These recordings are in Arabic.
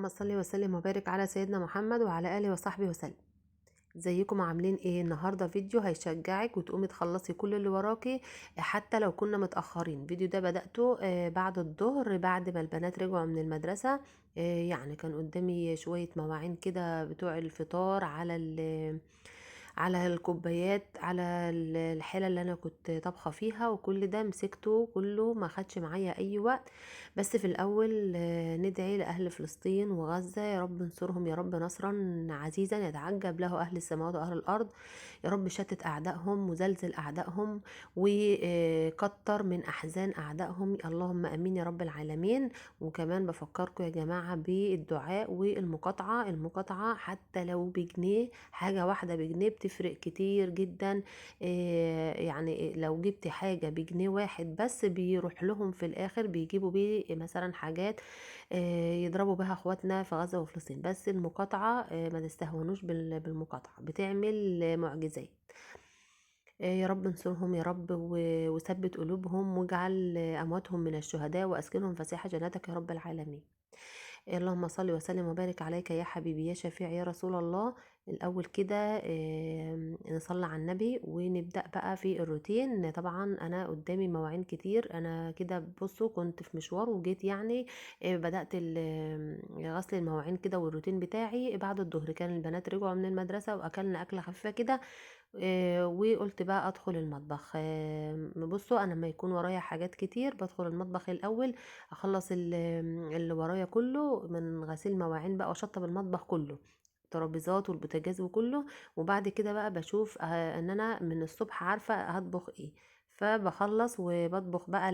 اللهم صل وسلم وبارك على سيدنا محمد وعلى آله وصحبه وسلم. ازيكم عاملين ايه؟ النهارده فيديو هيشجعك وتقومي تخلصي كل اللي وراكي، حتى لو كنا متأخرين. الفيديو ده بدأته بعد الظهر، بعد ما البنات رجعوا من المدرسة. يعني كان قدامي شوية مواعين كده بتوع الفطار على الكوبايات، على الحلة اللي انا كنت طابخة فيها، وكل ده مسكته كله، ما خدش معايا اي وقت. بس في الاول ندعي لاهل فلسطين وغزة، يا رب انصرهم يا رب نصرا عزيزا يتعجب له اهل السماوات واهل الارض. يا رب شتت اعدائهم وزلزل اعدائهم وكتر من احزان اعدائهم، اللهم امين يا رب العالمين. وكمان بفكركم يا جماعة بالدعاء والمقاطعة. المقاطعة حتى لو بجنيه، حاجة واحدة بجنيه بتفرق كتير جدا. يعني لو جبت حاجة بجنيه واحد بس، بيروح لهم في الآخر بيجيبوا بيه مثلا حاجات يضربوا بها اخواتنا في غزة وفلسطين. بس المقاطعة ما تستهونوش بالمقاطعة، بتعمل معجزات. يا رب انصرهم يا رب، وثبت قلوبهم، واجعل أمواتهم من الشهداء، وأسكنهم فسيح جناتك يا رب العالمين. اللهم صل وسلم وبارك عليك يا حبيبي يا شفيع يا رسول الله. الأول كده نصلي على النبي ونبدأ بقى في الروتين. طبعا أنا قدامي مواعين كتير، أنا كده بصوا كنت في مشوار وجيت يعني بدأت غسل المواعين كده، والروتين بتاعي بعد الظهر كان البنات رجعوا من المدرسة وأكلنا أكلة خفيفة كده. وقلت بقى ادخل المطبخ. بصوا انا لما يكون ورايا حاجات كتير بدخل المطبخ الاول، اخلص اللي ورايا كله من غسيل مواعين بقى، واشطب المطبخ كله، الترابيزات والبوتاجاز وكله. وبعد كده بقى بشوف ان انا من الصبح عارفة هطبخ ايه، فبخلص وبطبخ بقى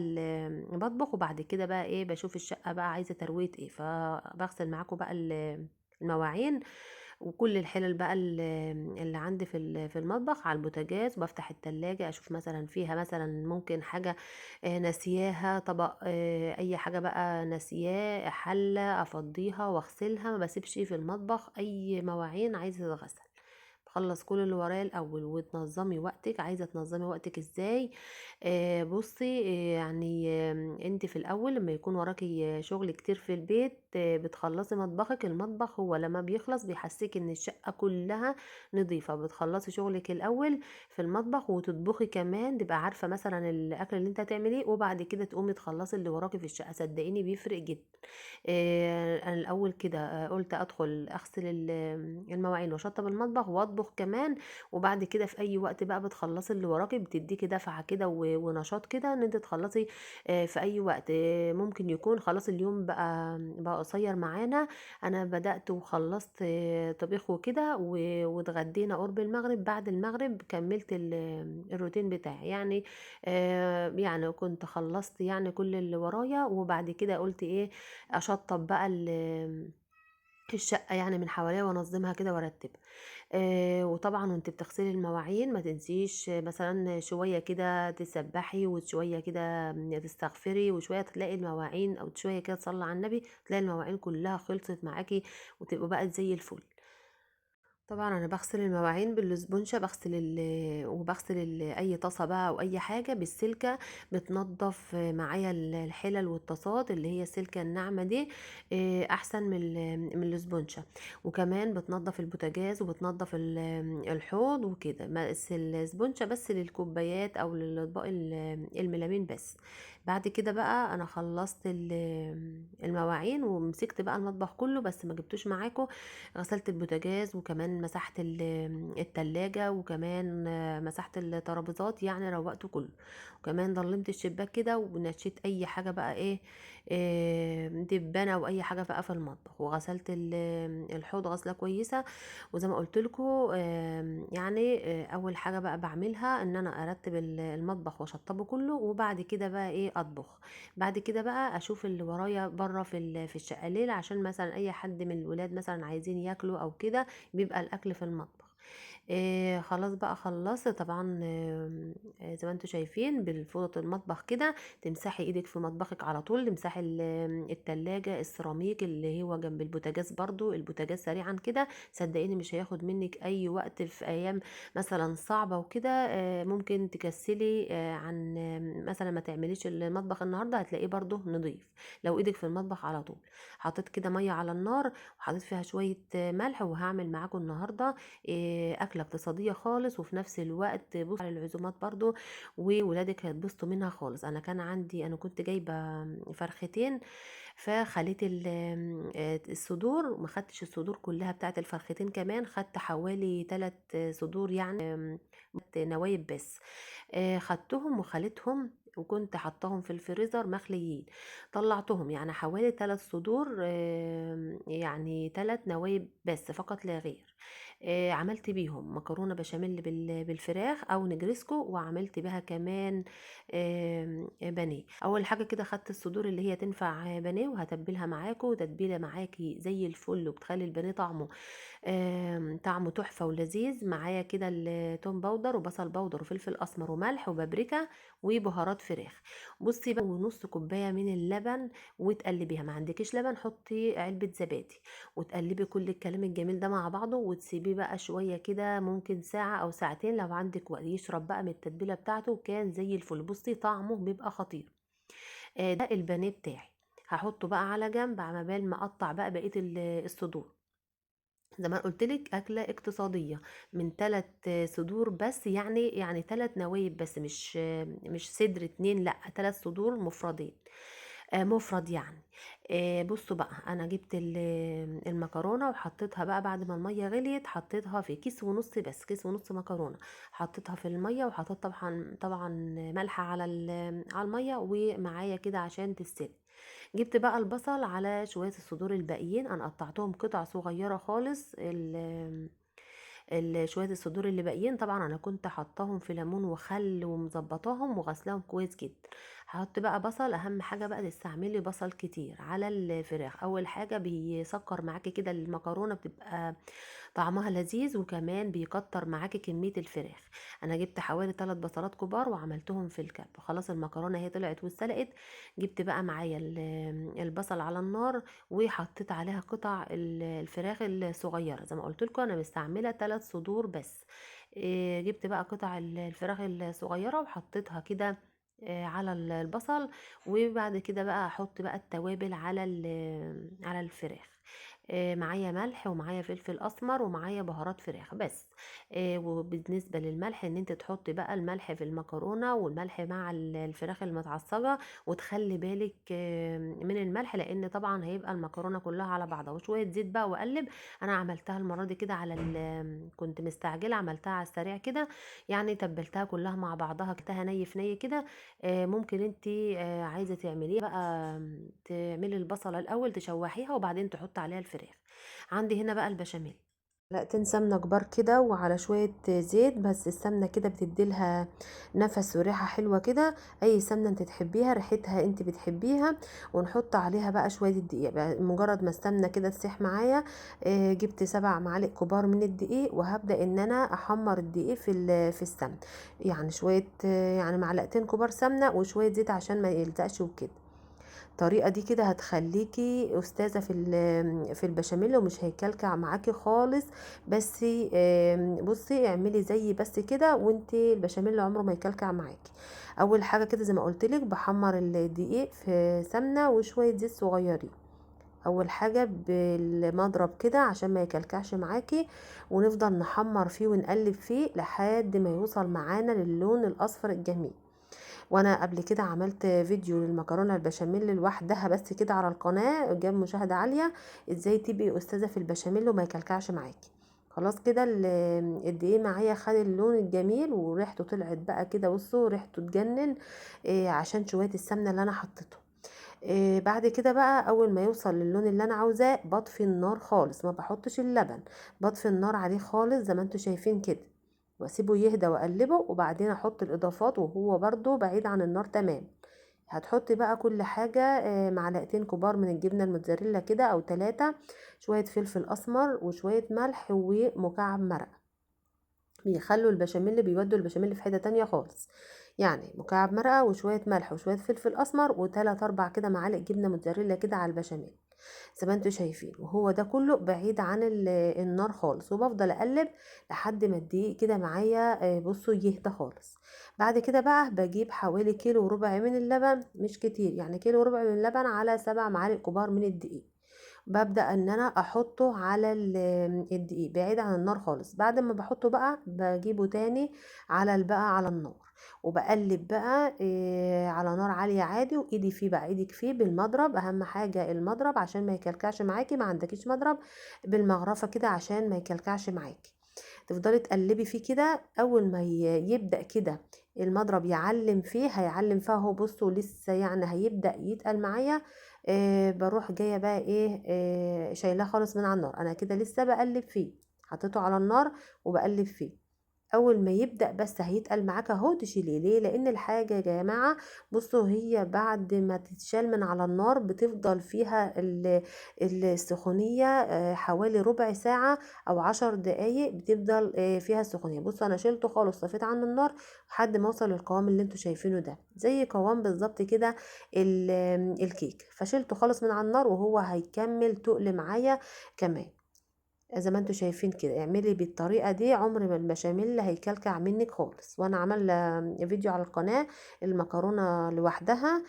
بطبخ. وبعد كده بقى ايه، بشوف الشقة بقى عايزة تروية ايه، فبغسل معاكم بقى المواعين وكل الحلل بقى اللي عندي في المطبخ على البوتاجاز. بفتح التلاجة اشوف مثلا فيها مثلا ممكن حاجة ناسياها، طبق اي حاجة بقى ناسياه، حلة افضيها واغسلها. ما بسيبش في المطبخ اي مواعين عايزة تتغسل. بخلص كل اللي ورايا الاول. وتنظمي وقتك، عايزه تنظمي وقتك ازاي؟ بصي يعني انت في الاول لما يكون وراكي شغل كتير في البيت، بتخلصي مطبخك. المطبخ هو لما بيخلص بيحسسك ان الشقه كلها نظيفه. بتخلصي شغلك الاول في المطبخ وتطبخي كمان، تبقى عارفه مثلا الاكل اللي انت هتعمليه، وبعد كده تقومي تخلصي اللي وراكي في الشقه. صدقيني بيفرق جدا. انا الاول كده قلت ادخل اغسل المواعين واشطب المطبخ واطبخ كمان، وبعد كده في اي وقت بقى بتخلصي اللي وراكي، بتديكي دفعه كده ونشاط كده ان انت تخلصي في اي وقت. ممكن يكون خلاص اليوم بقى قصير معانا، انا بدأت وخلصت طبيخ وكده واتغدينا قرب المغرب. بعد المغرب كملت الروتين بتاعي يعني. يعني كنت خلصت يعني كل اللي ورايا، وبعد كده قلت ايه، اشطب بقى الشقة يعني من حواليها، وانظمها كده وارتبها. وطبعا وانت بتغسلي المواعين ما تنسيش مثلا شوية كده تسبحي، وشوية كده تستغفري، وشوية تلاقي المواعين، او شوية كده تصلي على النبي تلاقي المواعين كلها خلصت معاكي، وتبقوا بقى زي الفل. طبعا انا بغسل المواعين بالاسبونشة، وبغسل اي طاسة بقى او اي حاجة بالسلكة. بتنضف معايا الحلل والطاسات اللي هي السلكة الناعمة دي، احسن من الاسبونشة. وكمان بتنضف البوتاجاز، وبتنضف الحوض وكده. بس الاسبونشة بس للكوبايات او للاطباق الميلامين بس. بعد كده بقى انا خلصت المواعين ومسكت بقى المطبخ كله، بس ما جبتوش معاكم. غسلت البوتاجاز، وكمان مسحت التلاجة، وكمان مسحت الترابيزات، يعني روقته كله. وكمان ضلمت الشباك كده، ونشيت اي حاجة بقى ايه، دبانة او اي حاجة بقى في المطبخ. وغسلت الحوض غسلة كويسة. وزي ما قلت لكم يعني اول حاجة بقى بعملها ان انا ارتب المطبخ واشطبه كله، وبعد كده بقى ايه اطبخ. بعد كده بقى اشوف اللي ورايا بره في الشقه ليل، عشان مثلا اي حد من الولاد مثلا عايزين ياكلوا او كده، بيبقى الاكل في المطبخ. خلاص بقى خلصت طبعا. زي ما انتوا شايفين بالفوطة المطبخ كده، تمسحي ايدك في مطبخك على طول، تمسحي التلاجة السيراميك اللي هو جنب البوتاجاز، برضو البوتاجاز سريعا كده صدقيني مش هياخد منك اي وقت في ايام مثلا صعبة وكده. ممكن تكسلي عن مثلا ما تعمليش المطبخ النهاردة، هتلاقيه برضو نضيف لو ايدك في المطبخ على طول. حطيت كده مية على النار وحطيت فيها شوية ملح، وهعمل معاكم النهاردة أكلة اقتصادية خالص، وفي نفس الوقت بص على العزومات برضو، وولادك هيتبسطوا منها خالص. أنا كنت جايبة فرختين، فخليت الصدور، ما خدتش الصدور كلها بتاعت الفرختين، كمان خدت حوالي 3 صدور يعني، نوايب بس. خدتهم وخليتهم وكنت حطاهم في الفريزر مخليين. طلعتهم يعني حوالي 3 صدور، يعني 3 نوايب بس فقط لا غير. عملت بيهم مكرونة بشاميل بالفراخ او نجرسكو، وعملت بها كمان بانيه. اول حاجة كده خدت الصدور اللي هي تنفع بانيه، وهتبلها معاكو تتبيلة معاكي زي الفل، وبتخلي البانيه طعمه تحفة ولذيذ. معايا كده التوم باودر وبصل باودر وفلفل اسمر وملح وبابريكا وبهارات فراخ. بصي بقى، ونص كوباية من اللبن وتقلبيها. ما عندكيش لبن حطي علبة زبادي، وتقلبي كل الكلام الجميل ده مع بعضه، وتسيبيه بقى شوية كده، ممكن ساعة او ساعتين لو عندك وقت، يشرب بقى من التتبيلة بتاعته، كان زي الفل. بصي طعمه بيبقى خطير. ده البانيه بتاعي، هحطه بقى على جنب على بال ما اقطع بقى بقية الصدور. زي ما قلت لك اكله اقتصاديه، من 3 صدور بس، يعني 3 نوايب بس، مش صدر اتنين، لا 3 صدور مفردين. مفرد يعني. بصوا بقى، انا جبت المكرونه وحطيتها بقى بعد ما الميه غليت، حطيتها في كيس ونص، بس كيس ونص مكرونه. حطيتها في الميه، وحطيت طبعا ملح على الميه، ومعايا كده عشان تستوي. جبت بقى البصل على شوية الصدور الباقيين، انا قطعتهم قطع صغيرة خالص. شوية الصدور اللي باقيين طبعا انا كنت حطاهم في ليمون وخل ومظبطاهم وغسلاهم كويس جدا. هحط بقى بصل، اهم حاجة بقى تستعملي بصل كتير على الفراخ. اول حاجة بيسكر معاكي كده المكرونة، بتبقى طعمها لذيذ، وكمان بيكتر معاكي كمية الفراخ. انا جبت حوالي 3 بصلات كبار وعملتهم في الكب. خلاص المكرونة هي طلعت واتسلقت، جبت بقى معايا البصل على النار، وحطيت عليها قطع الفراخ الصغيرة. زي ما قلت لكم انا مستعملة 3 صدور بس. جبت بقى قطع الفراخ الصغيرة وحطيتها كده على البصل. وبعد كده بقى احط بقى التوابل على الفراخ. معايا ملح ومعايا فلفل اسمر ومعايا بهارات فراخ بس. وبالنسبه للملح، ان انت تحطي بقى الملح في المكرونه والملح مع الفراخ المتعصجه، وتخلي بالك من الملح، لان طبعا هيبقى المكرونه كلها على بعضها. وشويه زيت بقى واقلب. انا عملتها المره دي كده كنت مستعجله، عملتها على السريع كده، يعني تبلتها كلها مع بعضها، كتها ني في ني كده. ممكن انت عايزه تعمليه بقى، تعملي البصله الاول تشوحيها وبعدين تحطي عليها الفراخ. عندي هنا بقى البشاميل، معلقتين سمنة كبار كده وعلى شوية زيت، بس السمنة كده بتديلها نفس وريحة حلوة كده. اي سمنة انت تحبيها، ريحتها انت بتحبيها. ونحط عليها بقى شوية الدقيق بقى، مجرد ما السمنة كده تسيح معايا. جبت 7 معالق كبار من الدقيق، وهبدأ ان انا احمر الدقيق في السمن. يعني شوية يعني معلقتين كبار سمنة وشوية زيت عشان ما يلزقش وكده. الطريقه دي كده هتخليكي استاذه في البشاميل، ومش هيكلكع معاكي خالص. بس بصي اعملي زي بس كده، وانت البشاميل عمره ما يكلكع معاكي. اول حاجه كده زي ما قلت لك بحمر الدقيق في سمنه وشويه زيت صغيرين. اول حاجه بالمضرب كده عشان ما يكلكعش معاكي، ونفضل نحمر فيه ونقلب فيه لحد ما يوصل معانا للون الاصفر الجميل. وانا قبل كده عملت فيديو للمكرونه البشاميل لوحدها بس كده على القناه، جاب مشاهده عاليه. ازاي تبقي استاذه في البشاميل وما يكلكعش معاكي. خلاص كده الدقيق معايا خد اللون الجميل، وريحته طلعت بقى كده، بصوا ريحته تجنن. عشان شويه السمنه اللي انا حطيته. بعد كده بقى اول ما يوصل للون اللي انا عاوزاه، بطفي النار خالص، ما بحطش اللبن. بطفي النار عليه خالص زي ما انتوا شايفين كده، واسيبه يهدى واقلبه، وبعدين احط الاضافات وهو برضو بعيد عن النار تمام. هتحطي بقى كل حاجة، معلقتين كبار من الجبنة الموتزاريلا كده او 3، شوية فلفل اسمر وشوية ملح ومكعب مرق. بيخلوا البشاميل، بيودوا البشاميل في حتة تانية خالص. يعني مكعب مرقة وشوية ملح وشوية فلفل اسمر وتلات اربع كده معالق جبنة موتزاريلا كده على البشاميل زي ما انتوا شايفين. وهو ده كله بعيد عن النار خالص، وبفضل اقلب لحد ما الدقيق كده معايا بصوا يهدى خالص. بعد كده بقى بجيب حوالي كيلو وربع من اللبن، مش كتير يعني، كيلو وربع من اللبن على 7 معالق كبار من الدقيق. ببدأ ان انا احطه على الدقيق بعيد عن النار خالص. بعد ما بحطه بقى بجيبه تاني بقى على النار، وبقلب بقى على نار عالية عادي، وايدي فيه بقى، ايدك فيه بالمضرب، اهم حاجة المضرب عشان ما يكلكعش معاكي. ما عندكيش مضرب، بالمغرفة كده عشان ما يكلكعش معاكي. تفضلي تقلبي فيه كده. اول ما يبدأ كده المضرب يعلم فيه، هيعلم فيها اهو، بصوا لسه يعني هيبدأ يتقل معايا. بروح جايه بقى ايه، شايلاه خالص من على النار. انا كده لسه بقلب فيه، حطيته على النار وبقلب فيه. اول ما يبدأ بس هيتقل معاك اهو تشيليه. ليه؟ لان الحاجة يا جماعة بصوا، هي بعد ما تتشال من على النار بتفضل فيها السخونية حوالي ربع ساعة او 10 دقايق، بتفضل فيها السخونية. بصوا انا شلته خالص، طفيت عنه النار لحد ما اوصل للقوام اللي انتوا شايفينه ده، زي قوام بالظبط كده الكيك. فشلته خالص من على النار وهو هيكمل تقل معايا كمان. زي ما انتوا شايفين كده، اعملي بالطريقة دي، عمر ما البشاميل هيكلكع منك خالص. وانا عمل فيديو على القناة المكرونة لوحدها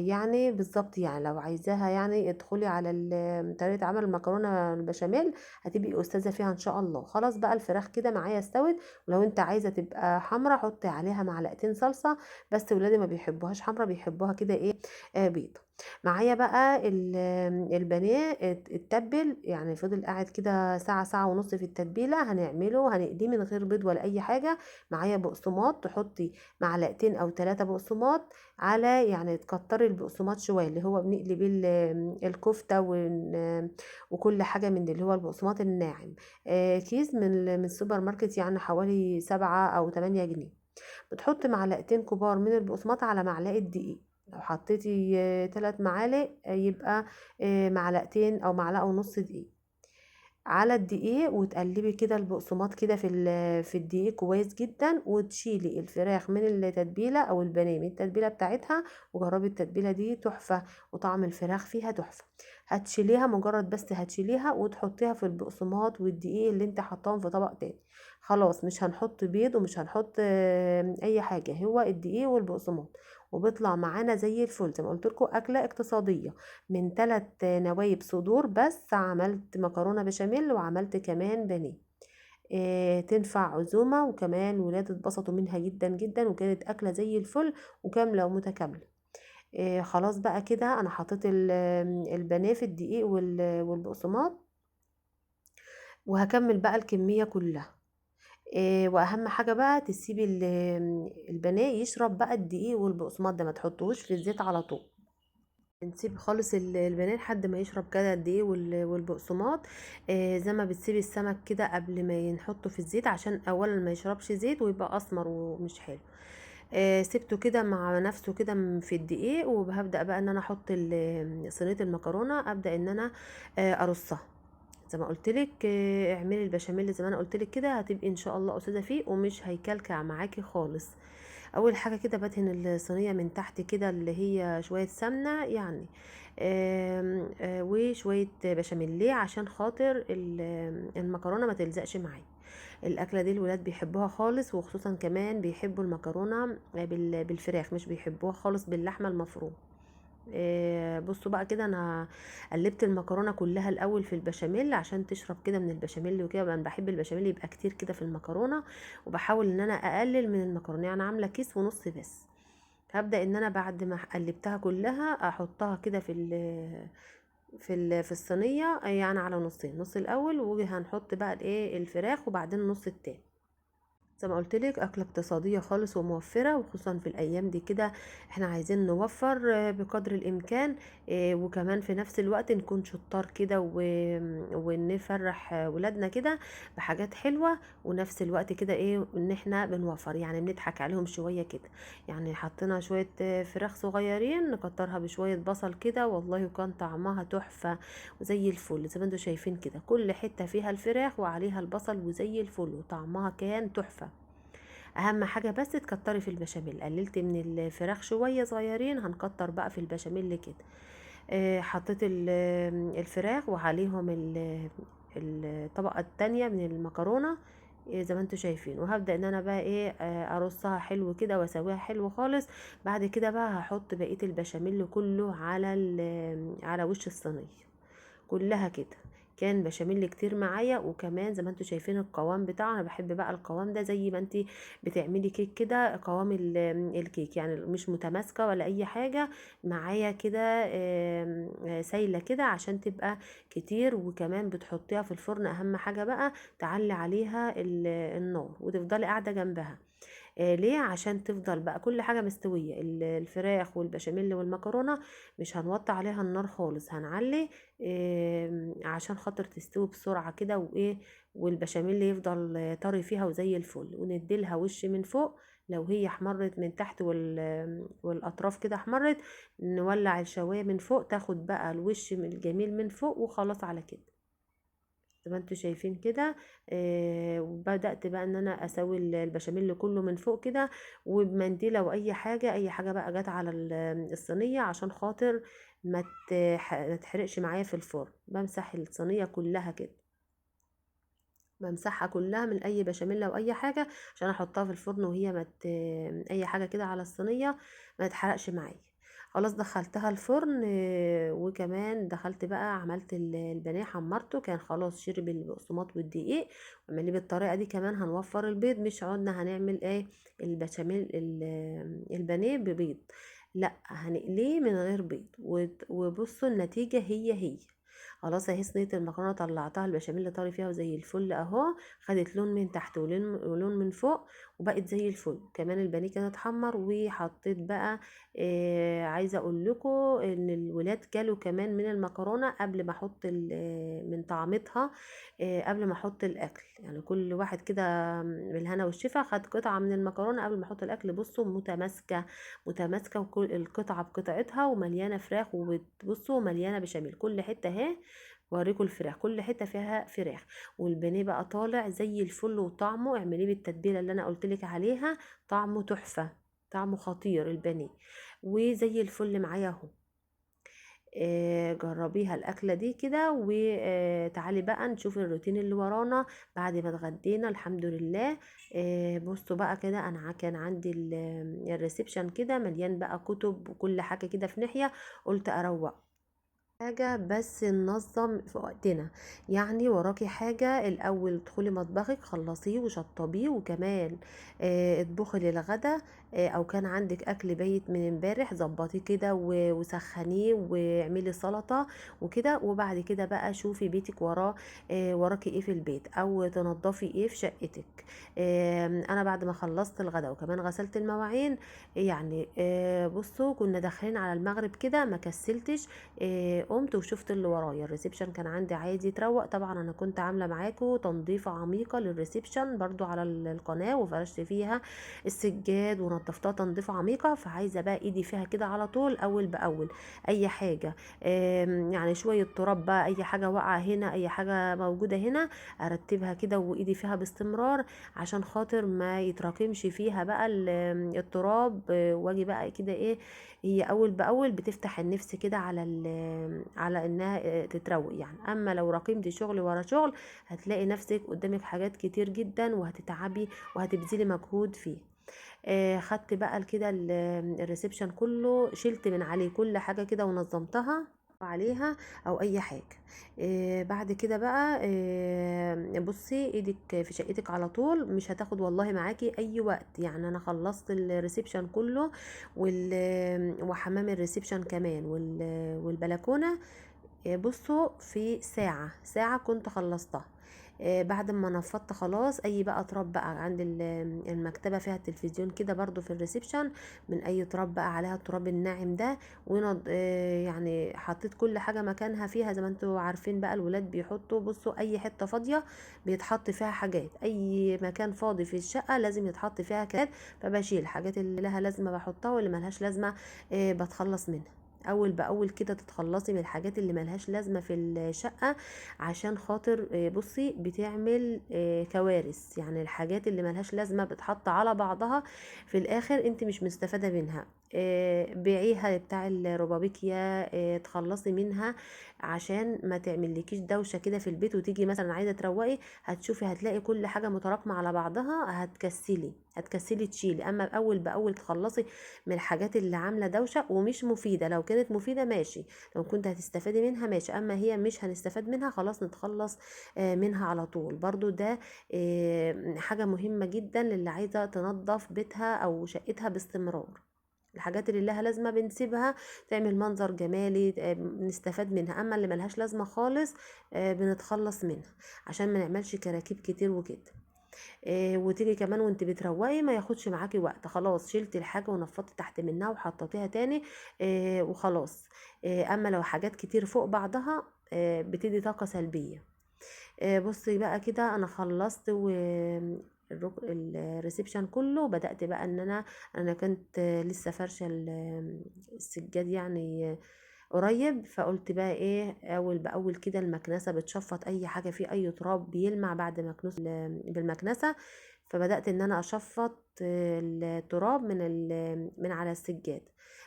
يعني بالظبط. يعني لو عايزاها يعني ادخلي على طريقة عمل المكرونة البشاميل، هتبقي استاذة فيها ان شاء الله. خلاص بقى الفراخ كده معايا استوت. ولو انت عايزة تبقى حمرا حطي عليها معلقتين صلصة، بس ولادي ما بيحبوهاش حمرا، بيحبوها كده ايه بيض. معايا بقى البانيه اتبل، يعني فضل قاعد كده ساعة ساعة ونص في التتبيلة. هنعمله هنقليه من غير بيض ولا أي حاجة. معايا بقسماط، تحطي معلقتين أو 3 بقسماط على، يعني تكتري البقسماط شوية، اللي هو بنقلي بيه الكفتة وكل حاجة من دي، اللي هو البقسماط الناعم. كيس من السوبر ماركت، يعني حوالي 7 أو 8 جنيه. بتحط معلقتين كبار من البقسماط على معلقة دقيق. لو حطيتي 3 معالق يبقى معلقتين او معلقة ونص دقيق على الدقيق. وتقلبي كده البقسماط كده في الدقيق كويس جدا، وتشيلي الفراخ من التتبيله او البانيه من التتبيله بتاعتها. وجربي التتبيله دي تحفه، وطعم الفراخ فيها تحفه. هتشيليها، مجرد بس هتشيليها وتحطيها في البقسماط والدقيق اللي انت حطاهم في طبق تاني. خلاص مش هنحط بيض ومش هنحط اي حاجه، هو الدقيق والبقسماط. وبيطلع معانا زي الفل. زي ما قلت لكم اكله اقتصاديه، من 3 نوايب صدور بس عملت مكرونة بشاميل، وعملت كمان بانيه. تنفع عزومة، وكمان ولاد اتبسطوا منها جدا جدا، وكانت أكلة زي الفل وكاملة ومتكاملة. خلاص بقى كده أنا حطيت البانيه في الدقيق والبقسماط، وهكمل بقى الكمية كلها. واهم حاجة بقى تسيبي البانيه يشرب بقى الدقيق والبقسماط ده، ما تحطوش في الزيت على طول. نسيب خالص البانيه لحد ما يشرب كده قد ايه والبقسماط. زي ما بتسيبي السمك كده قبل ما نحطه في الزيت، عشان اولا ما يشربش زيت ويبقى اسمر ومش حلو. سيبته كده مع نفسه كده في الدقيق. وهبدأ بقى ان انا احط صينية المكرونة، ابدأ ان انا ارصها زي ما قلت لك. اعملي البشاميل زي ما انا قلت لك كده، هتبقي ان شاء الله استاذه فيه ومش هيكلكع معاكي خالص. اول حاجه كده بدهن الصينيه من تحت كده، اللي هي شويه سمنه يعني، وشويه بشاميل. ليه؟ عشان خاطر المكرونه ما تلزقش معايا. الاكله دي الولاد بيحبوها خالص، وخصوصا كمان بيحبوا المكرونه بالفراخ، مش بيحبوها خالص باللحمه المفرومه. بصوا بقى كده، انا قلبت المكرونه كلها الاول في البشاميل عشان تشرب كده من البشاميل وكده. انا بحب البشاميل يبقى كتير كده في المكرونه، وبحاول ان انا اقلل من المكرونه، يعني عامله كيس ونص بس. هبدا ان انا بعد ما قلبتها كلها احطها كده في الصينيه، يعني على نصين، نص الاول وهنحط بقى الايه الفراخ، وبعدين النص التاني. زي ما قلت لك اكله اقتصاديه خالص وموفره، وخصوصا في الايام دي كده احنا عايزين نوفر بقدر الامكان. وكمان في نفس الوقت نكون شطار كده ونفرح ولادنا كده بحاجات حلوه، ونفس الوقت كده ايه ان احنا بنوفر، يعني بنضحك عليهم شويه كده. يعني حطينا شويه فراخ صغيرين نكترها بشويه بصل كده، والله وكان طعمها تحفه وزي الفل. زي ما انتم شايفين كده كل حته فيها الفراخ وعليها البصل وزي الفل، وطعمها كان تحفه. اهم حاجه بس تكتري في البشاميل، قللت من الفراخ شويه صغيرين هنكتر بقى في البشاميل كده. حطيت الفراخ وعليهم الطبقه التانية من المكرونه، زي ما انتوا شايفين. وهبدا ان انا بقى ايه ارصها حلو كده واسويها حلو خالص. بعد كده بقى هحط بقيه البشاميل كله على وش الصينيه كلها كده. كان بشاميل كتير معايا، وكمان زي ما انتوا شايفين القوام بتاعه، انا بحب بقى القوام ده زي ما انتي بتعملي كيك كده، قوام الكيك يعني مش متماسكه ولا اي حاجه معايا كده، سايله كده عشان تبقى كتير. وكمان بتحطيها في الفرن، اهم حاجه بقى تعلي عليها النار وتفضلي قاعده جنبها. ليه؟ عشان تفضل بقى كل حاجة مستوية، الفراخ والبشاميل والمكرونة مش هنوطي عليها النار خالص، هنعلي عشان خاطر تستوي بسرعة كده وايه، والبشاميل يفضل طري فيها وزي الفل. ونديلها وش من فوق، لو هي احمرت من تحت والاطراف كده احمرت، نولع الشواية من فوق تاخد بقى الوش الجميل من فوق، وخلاص على كده. زي ما انتوا شايفين كده. وبدأت بقى ان انا اسوي البشاميل كله من فوق كده، وبمنديل او اي حاجة، اي حاجة بقى جت على الصينية عشان خاطر ما تحرقش معايا في الفرن. بمسح الصينية كلها كده، بمسحها كلها من اي بشاميل او اي حاجة عشان احطها في الفرن وهي اي حاجة كده على الصينية ما تحرقش معايا. خلاص دخلتها الفرن. وكمان دخلت بقى عملت البانيه حمرته، كان خلاص شرب البقسماط والدقيق. وعمليه بالطريقة دي كمان هنوفر البيض، مش عدنا هنعمل ايه البشاميل البانيه ببيض، لا هنقليه من غير بيض. وبصوا النتيجة هي خلاص اهي صينيه المكرونه طلعتها، البشاميل اللي طاري فيها وزي الفل اهو، خدت لون من تحت ولون من فوق، وبقت زي الفل. كمان البانيه كان اتحمر. وحطيت بقى عايزه اقول لكم ان الولاد كلوا كمان من المكرونه قبل ما احط من طعمتها، قبل ما احط الاكل. يعني كل واحد كده بالهنا والشفا خد قطعه من المكرونه قبل ما احط الاكل. بصوا متماسكه وكل القطعه بقطعتها ومليانه فراخ، وبصوا مليانه بشاميل كل حته اهي. وأوريكم الفراخ كل حته فيها فراخ، والبانيه بقى طالع زي الفل. وطعمه اعمليه بالتتبيله اللي انا قلتلك عليها، طعمه تحفه، طعمه خطير البانيه وزي الفل معايا اهو. جربيها الأكلة دي كده. وتعالي بقى نشوف الروتين اللي ورانا بعد ما اتغدينا الحمد لله. بصوا بقى كده انا كان عندي الريسبشن كده مليان بقى كتب وكل حاجة كده في ناحية، قلت اروق حاجة بس ننظم في وقتنا. يعني وراكي حاجة الأول ادخلي مطبخك خلصيه وشطبيه، وكمان اطبخي للغدا. أو كان عندك أكل بايت من امبارح ظبطيه كده وسخنيه واعملي سلطة وكده. وبعد كده بقى شوفي بيتك وراكي ايه في البيت، أو تنضفي ايه في شقتك. أنا بعد ما خلصت الغدا وكمان غسلت المواعين، يعني بصوا كنا داخلين على المغرب كده ما كسلتش. قمت وشفت اللي ورايا. الريسبشن كان عندي عايز يتروق، طبعا انا كنت عامله معاكم تنظيفه عميقه للريسبشن برضو على القناه، وفرشت فيها السجاد ونظفتها تنظيفه عميقه. فعايزه بقى ايدي فيها كده على طول اول باول، اي حاجه يعني شويه تراب بقى، اي حاجه واقعه هنا، اي حاجه موجوده هنا، ارتبها كده وايدي فيها باستمرار عشان خاطر ما يتراكمش فيها بقى التراب. واجي بقى كده ايه، هي اول باول بتفتح النفس كده على انها تتروق يعني. اما لو راكمت شغل ورا شغل هتلاقي نفسك قدامك حاجات كتير جدا وهتتعبي وهتبذلي مجهود فيه. خدت بقى كده الريسبشن كله، شلت من عليه كل حاجة كده ونظمتها عليها او اي حاجة. بعد كده بقى بصي ايدك في شقتك على طول، مش هتاخد والله معاكي اي وقت. يعني انا خلصت الريسبشن كله وحمام الريسبشن كمان والبلكونة بصوا في ساعة كنت خلصتها. بعد ما نفضت خلاص اي بقى تراب بقى عند المكتبة فيها التلفزيون كده برضو في الريسبشن، من اي تراب بقى عليها التراب الناعم ده. يعني حطيت كل حاجة مكانها فيها، زي ما انتوا عارفين بقى الولاد بيحطوا، بصوا اي حتة فاضية بيتحط فيها حاجات، اي مكان فاضي في الشقة لازم يتحط فيها كده. فبشيل الحاجات اللي لها لازمة بحطها، واللي ملهاش لازمة بتخلص منها. اول باول كده تتخلصي من الحاجات اللي ملهاش لازمه في الشقه، عشان خاطر بصي بتعمل كوارث. يعني الحاجات اللي ملهاش لازمه بتحط على بعضها، في الاخر انت مش مستفاده منها. بيعيها بتاع الربابيكيا، تخلصي منها عشان ما تعملكيش دوشه كده في البيت، وتيجي مثلا عايزه تروقي هتشوفي هتلاقي كل حاجه متراكمه على بعضها، هتكسلي تشيلي. اما اول باول تخلصي من الحاجات اللي عامله دوشه ومش مفيده. لو كانت مفيده ماشي، لو كنت هتستفادي منها ماشي، اما هي مش هنستفاد منها خلاص نتخلص منها على طول. برضو ده حاجه مهمه جدا للي عايزه تنظف بيتها او شقتها باستمرار. الحاجات اللي لها لازمه بنسيبها تعمل منظر جمالي، نستفاد منها. اما اللي ملهاش لازمه خالص بنتخلص منها عشان ما نعملش كراكيب كتير وكده. وتيجي كمان وانت بتروقي ما ياخدش معاكي وقت، خلاص شلتي الحاجه ونفضتي تحت منها وحطيتيها تاني وخلاص. اما لو حاجات كتير فوق بعضها بتدي طاقه سلبيه. بصي بقى كده انا خلصت الريسبشن كله. بدأت بقى ان انا كنت لسه فرشه السجاد يعني قريب. فقلت بقى ايه، اول باول كده المكنسه بتشفط اي حاجه فيه، اي تراب بيلمع بعد مكنوس بالمكنسه. فبدات ان انا اشفط التراب من على السجاد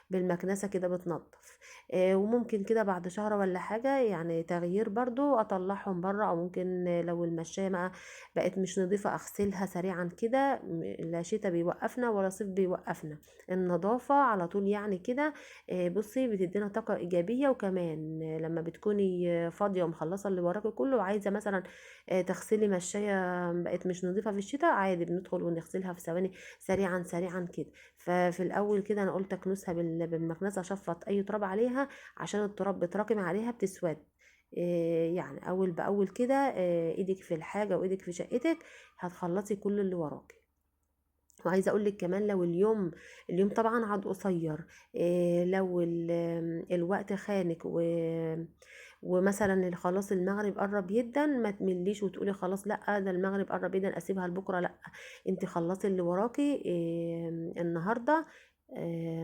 بالمكنسه كده بتنظف. وممكن كده بعد شهر ولا حاجه يعني تغيير برضو اطلعهم بره، او ممكن لو المشايه بقت مش نظيفه اغسلها سريعا كده. لا شتا بيوقفنا ولا صيف بيوقفنا، النظافه على طول يعني كده. بصي بتدينا طاقة إيجابية. وكمان لما بتكوني فاضية ومخلصة اللي وراكي كله وعايزة مثلا تغسلي مشاية بقت مش نظيفة في الشتاء، عادي بندخل ونغسلها في ثواني، سريعا سريعا كده. ففي الأول كده أنا قلت أكنسها بالمكنسة، أشفط أي تراب عليها عشان التراب بتراكم عليها بتسود. يعني أول بأول كده إيدك في الحاجة وإيدك في شقتك هتخلصي كل اللي وراكي. وعايزه اقول لك كمان لو اليوم طبعا عاد قصير، لو الوقت خانك ومثلا خلاص المغرب قرب جدا، ما تمليش وتقولي خلاص لا ده المغرب قرب جدا اسيبها لبكره. لا، انت خلصي اللي وراكي النهارده.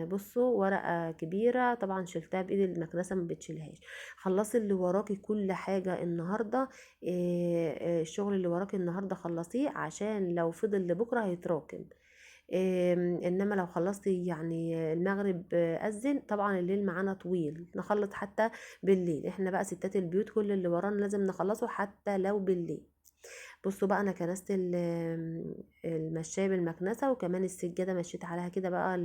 بصوا ورقة كبيرة طبعا شلتها بإيد المكنسة ما بتشيلهاش. خلصي اللي وراكي كل حاجة النهاردة. الشغل اللي وراكي النهاردة خلصيه عشان لو فضل لبكرة هيتراكم. انما لو خلصتي يعني المغرب اذن، طبعا الليل معانا طويل نخلص حتى بالليل. احنا بقى ستات البيوت كل اللي ورانا لازم نخلصه حتى لو بالليل. بصوا بقى انا كنست المشاية بالمكنسة، وكمان السجادة مشيت عليها كده بقى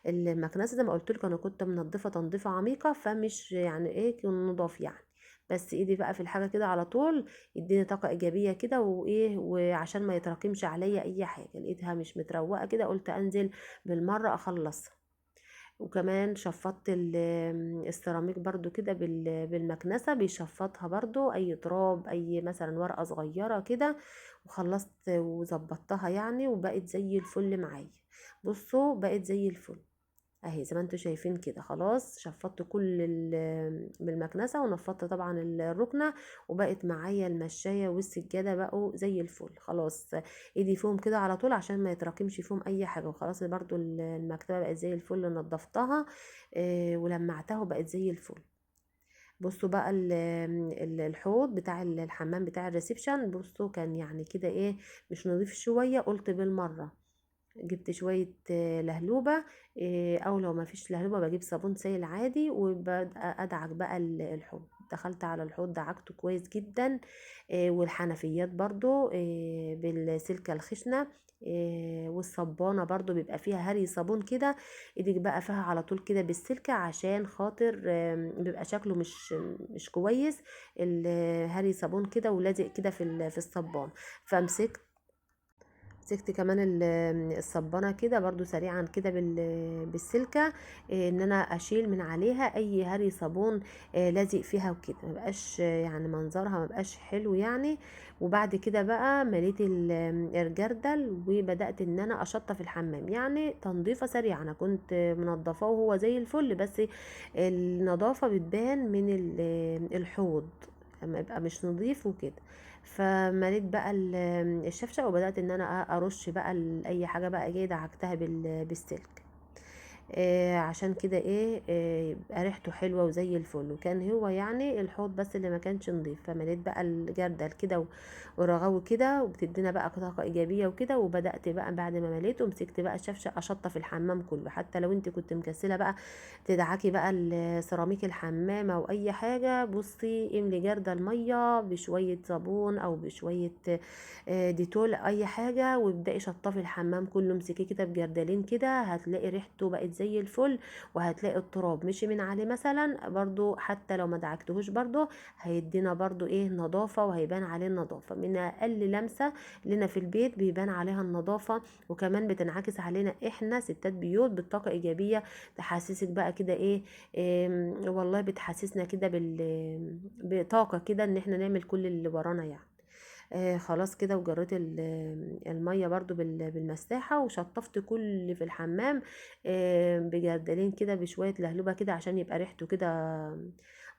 المكنسة. زي ما قلت لكم انا كنت منظفة تنظيفة عميقة، فمش يعني ايه كان نضاف يعني، بس ايدي بقى في الحاجة كده على طول يديني طاقة ايجابية كده وايه. وعشان ما يتراكمش عليا اي حاجة لقيتها مش متروقة كده قلت انزل بالمرة اخلصها. وكمان شفطت السيراميك برضو كده بالمكنسة، بيشفطها برضو اي تراب، اي مثلا ورقة صغيرة كده. وخلصت وظبطتها يعني وبقت زي الفل معايا. بصوا بقت زي الفل اهي زي ما انتوا شايفين كده. خلاص شفطت كل بالمكنسة ونفضت طبعا الركنة، وبقت معايا المشاية والسجادة بقوا زي الفل. خلاص ايدي فيهم كده على طول عشان ما يتراكمش فيهم اي حاجة. وخلاص برضو المكتبة بقت زي الفل، نضفتها ولمعتها وبقت زي الفل. بصوا بقى الحوض بتاع الحمام بتاع الريسبشن، بصوا كان يعني كده ايه مش نظيف شوية. قلت بالمرة جبت شوية لهلوبة، او لو ما فيش لهلوبة بجيب صابون سائل عادي وبدأ ادعك بقى الحوض. دخلت على الحوض دعكته كويس جدا. والحنفيات برضو بالسلكة الخشنة. والصبانة برضو بيبقى فيها هري صابون كده، ايدك بقى فيها على طول كده بالسلكة عشان خاطر بيبقى شكله مش كويس الهري صابون كده ولازق كده في الصبان. فامسكت مسكت كمان الصبانة كده برضو سريعا كده بالسلكة، ان انا اشيل من عليها اي هري صابون لازق فيها وكده، مبقاش يعني منظرها مبقاش حلو يعني. وبعد كده بقى مليت الجردل وبدأت ان انا اشطف الحمام، يعني تنظيفة سريعة. انا كنت منضفاه وهو زي الفل، بس النظافة بتبان من الحوض لما يبقى مش نظيف وكده. فمليت بقى الشفشق، وبدأت ان انا ارش بقى اي حاجة بقى ايه دعكتها بالسلك. عشان كده ايه يبقى ريحته حلوه وزي الفل. وكان هو يعني الحوض بس اللي ما كانش نضيف، فمليت بقى الجردل كده ورغوي كده، وبتدينا بقى طاقه ايجابيه وكده. وبدات بقى بعد ما مليته مسكت بقى الشفشه اشطف الحمام كله. حتى لو انت كنت مكسله بقى تدعكي بقى سيراميك الحمام او اي حاجه، بصي املي جردل ميه بشويه صابون او بشويه ديتول اي حاجه، وابداي شطفي الحمام كله. امسكيه كده بجردلين كده، هتلاقي ريحته بقت زي الفل. وهتلاقي التراب مشي من عليه مثلا برضو، حتى لو ما دعكتهوش برضو هيدينا برضو ايه نظافه، وهيبان عليه النظافه. من اقل لمسه لنا في البيت بيبان عليها النظافه، وكمان بتنعكس علينا احنا ستات بيوت بالطاقه ايجابيه. تحسسك بقى كده ايه, والله بتحسسنا كده بطاقه كده ان احنا نعمل كل اللي ورانا يعني. خلاص كده، وجريت المية برضو بالمساحة، وشطفت كل اللي في الحمام بجردلين كده بشوية لهلوبة كده، عشان يبقى ريحته كده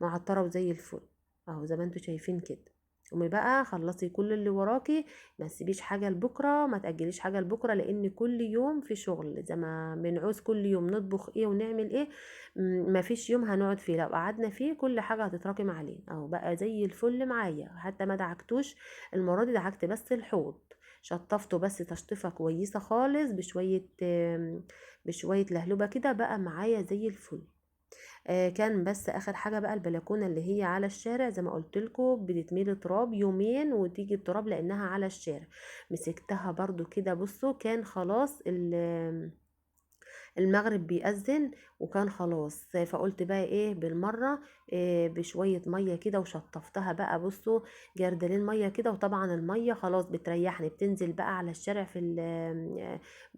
معطرة وزي الفل اهو زي ما انتوا شايفين كده. قومي بقى خلصي كل اللي وراكي، ما تسيبيش حاجة لبكرة، ما تأجليش حاجة لبكرة، لان كل يوم في شغل. زي ما بنعوز كل يوم نطبخ ايه ونعمل ايه، ما فيش يوم هنقعد فيه. لو قعدنا فيه كل حاجة هتتراكم علينا اهو بقى زي الفل معايا. حتى ما دعكتوش المرة دي، دعكت بس الحوض، شطفته بس تشطيفة كويسة خالص بشوية لهلوبة كده، بقى معايا زي الفل. كان بس اخر حاجة بقى البلكونة اللي هي على الشارع، زي ما قلت لكم بتتميل تراب يومين وتيجي التراب لانها على الشارع. مسكتها برضو كده، بصوا كان خلاص المغرب بيأذن، وكان خلاص. فقلت بقى ايه بالمرة إيه بشوية مية كده وشطفتها بقى. بصوا جردلين مية كده، وطبعا المية خلاص بتريحني، بتنزل بقى على الشارع في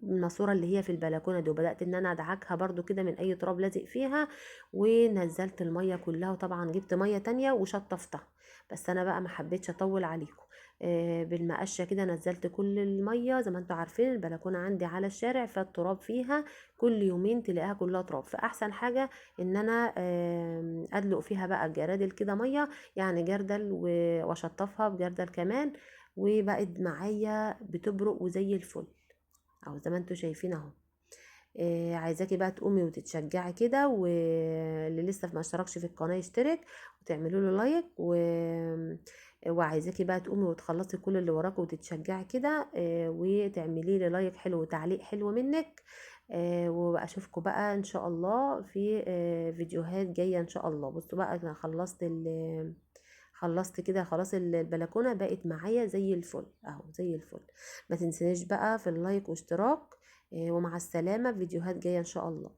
الماسورة اللي هي في البلكونة دي. وبدأت ان انا ادعكها برضو كده من اي تراب لازق فيها، ونزلت المية كلها. وطبعا جبت مية تانية وشطفتها، بس انا بقى ما حبيتش اطول عليكم. بالمقشة كده نزلت كل المية. زي ما انتوا عارفين البلكونة عندي على الشارع، فالتراب فيها كل يومين تلاقيها كلها تراب. فاحسن حاجه ان انا ادلق فيها بقى الجرادل كده ميه، يعني جردل واشطفها بجردل كمان، وبقت معايا بتبرق وزي الفل اهو زي ما انتوا شايفين اهو. عايزاكي بقى تقومي وتتشجعي كده، واللي لسه ما اشتركش في القناه يشترك وتعملوا له لايك وعايزاكي بقى تقومي وتخلصي كل اللي وراكي وتتشجعي كده، وتعملي لي لايك حلو وتعليق حلو منك. واشوفكم بقى ان شاء الله في فيديوهات جايه ان شاء الله. بصوا بقى انا خلصت كده خلاص. البلكونه بقت معايا زي الفل اهو زي الفل. ما تنسنيش بقى في اللايك واشتراك، ومع السلامه، فيديوهات جايه ان شاء الله.